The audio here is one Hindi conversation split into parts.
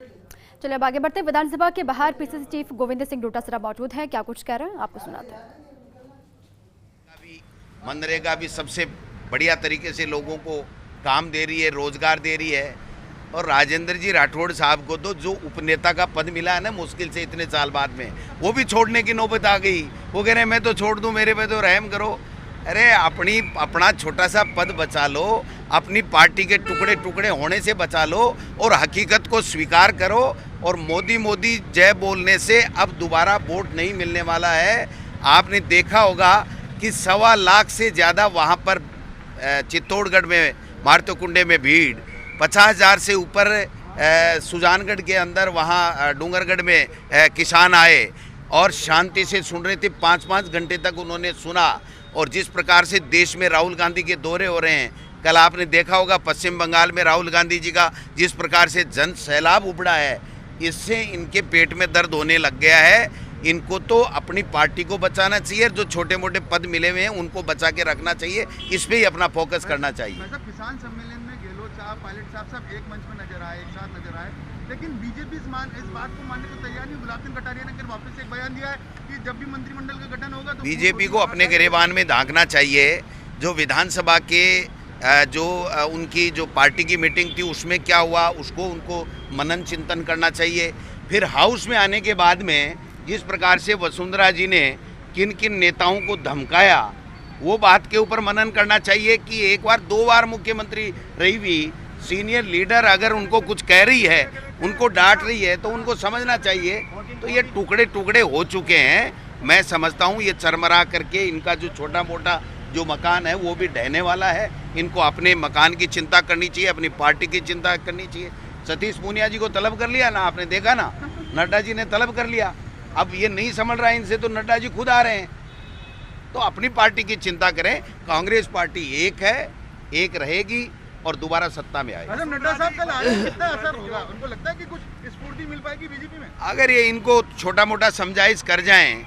चलिए अब आगे बढ़ते हैं। विधानसभा के बाहर पीसीसी चीफ गोविंद सिंह डोटासरा मौजूद हैं, क्या कुछ कह रहे हैं आपको सुनाते हैं। मनरेगा भी सबसे बढ़िया तरीके से लोगों को काम दे रही है, रोजगार दे रही है। और राजेंद्र जी राठौड़ साहब को तो जो उपनेता का पद मिला है ना मुश्किल से इतने साल बाद में, वो भी छोड़ने की नौबत आ गई। वो कह रहे हैं मैं तो छोड़ दूं, मेरे पे तो रहम करो। अरे अपना छोटा सा पद बचा लो, अपनी पार्टी के टुकड़े टुकड़े होने से बचा लो और हकीकत को स्वीकार करो। और मोदी मोदी जय बोलने से अब दोबारा वोट नहीं मिलने वाला है। आपने देखा होगा कि 1.25 लाख से ज़्यादा वहाँ पर चित्तौड़गढ़ में मारतोकुंडे में भीड़, 50,000 से ऊपर सुजानगढ़ के अंदर वहाँ डूंगरगढ़ में किसान आए और शांति से सुन रहे थे। 5-5 घंटे तक उन्होंने सुना। और जिस प्रकार से देश में राहुल गांधी के दौरे हो रहे हैं, कल आपने देखा होगा पश्चिम बंगाल में राहुल गांधी जी का जिस प्रकार से जन सैलाब उबड़ा है, इससे इनके पेट में दर्द होने लग गया है। इनको तो अपनी पार्टी को बचाना चाहिए, जो छोटे मोटे पद मिले हुए हैं उनको बचा के रखना चाहिए, इस पे ही अपना फोकस करना चाहिए। किसान सम्मेलन में गहलोत साहब, पायलट साहब सब एक मंच में नजर आए, एक साथ नजर आए, लेकिन बीजेपी इस बात को मानने को तैयार नहीं। गुलाब सिंह कटारिया ने फिर वापस एक बयान दिया है कि जब भी मंत्रिमंडल का गठन होगा तो बीजेपी को अपने गिरेबान में झांकना चाहिए। जो विधानसभा के उनकी जो पार्टी की मीटिंग थी उसमें क्या हुआ उसको उनको मनन चिंतन करना चाहिए। फिर हाउस में आने के बाद में जिस प्रकार से वसुंधरा जी ने किन किन नेताओं को धमकाया, वो बात के ऊपर मनन करना चाहिए कि एक बार 2 बार मुख्यमंत्री रही हुई सीनियर लीडर अगर उनको कुछ कह रही है, उनको डांट रही है, तो उनको समझना चाहिए। तो ये टुकड़े टुकड़े हो चुके हैं। मैं समझता हूँ ये चरमरा करके इनका जो छोटा मोटा जो मकान है वो भी ढहने वाला है। इनको अपने मकान की चिंता करनी चाहिए, अपनी पार्टी की चिंता करनी चाहिए। सतीश पूनिया जी को तलब कर लिया ना, आपने देखा ना, नड्डा जी ने तलब कर लिया। अब ये नहीं समझ रहा है इनसे, तो नड्डा जी खुद आ रहे हैं। तो अपनी पार्टी की चिंता करें। कांग्रेस पार्टी एक है, एक रहेगी और दोबारा सत्ता में आएगी। नड्डा साहब कल आ रहे हैं, कितना असर होगा? उनको लगता है कि कुछ स्फूर्ति मिल पाएगी बीजेपी में? अगर ये इनको छोटा मोटा समझाइश कर जाएं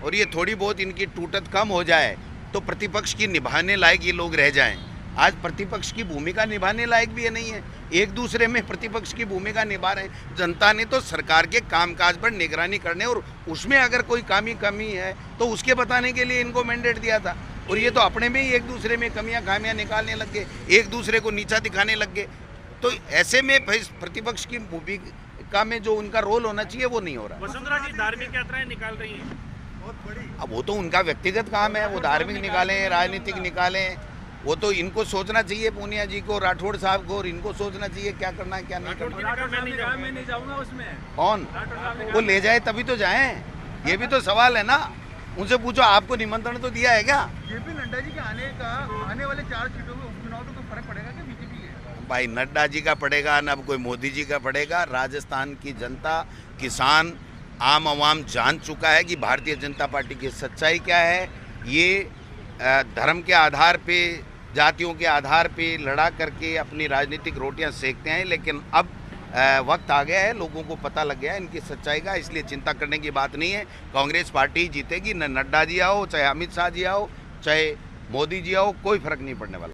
और ये थोड़ी बहुत इनकी टूटत कम हो जाए तो प्रतिपक्ष की निभाने लायक ये लोग रह जाएं। आज प्रतिपक्ष की भूमिका निभाने लायक भी ये नहीं है। एक दूसरे में प्रतिपक्ष की भूमिका निभा रहे हैं। जनता ने तो सरकार के कामकाज पर निगरानी करने और उसमें अगर कोई कमी है तो उसके बताने के लिए इनको मैंडेट दिया था। और ये तो अपने में ही एक दूसरे में कमियां खामियां निकालने लग गए, एक दूसरे को नीचा दिखाने लग गए। तो ऐसे में प्रतिपक्ष की भूमिका में जो उनका रोल होना चाहिए वो नहीं हो रहा। वसुंधरा जी धार्मिक यात्राएं निकाल रही हैं, बहुत बड़ी। अब वो तो उनका व्यक्तिगत काम है, वो धार्मिक निकालें, राजनीतिक निकालें, वो तो इनको सोचना चाहिए। पूनिया जी को, राठौड़ साहब को, और इनको सोचना चाहिए क्या करना है क्या नहीं करना। मैं नहीं जाऊंगा उसमें। कौन? वो ले जाए तभी तो जाएं, ये भी तो सवाल है ना। उनसे पूछो आपको निमंत्रण तो दिया है क्या? जेपी नड्डा जी के आने वाले 4 सीटों में उपचुनाव को फर्क पड़ेगा क्या बीजेपी के? भाई नड्डा जी का पड़ेगा ना, अब कोई मोदी जी का पड़ेगा। राजस्थान की जनता, किसान, आम आवाम जान चुका है कि भारतीय जनता पार्टी की सच्चाई क्या है। ये धर्म के आधार पे, जातियों के आधार पे लड़ा करके अपनी राजनीतिक रोटियां सेकते हैं, लेकिन अब वक्त आ गया है, लोगों को पता लग गया है इनकी सच्चाई का। इसलिए चिंता करने की बात नहीं है। कांग्रेस पार्टी जीतेगी। न नड्डा जी आओ, चाहे अमित शाह जी आओ, चाहे मोदी जी आओ, कोई फर्क नहीं पड़ने वाला।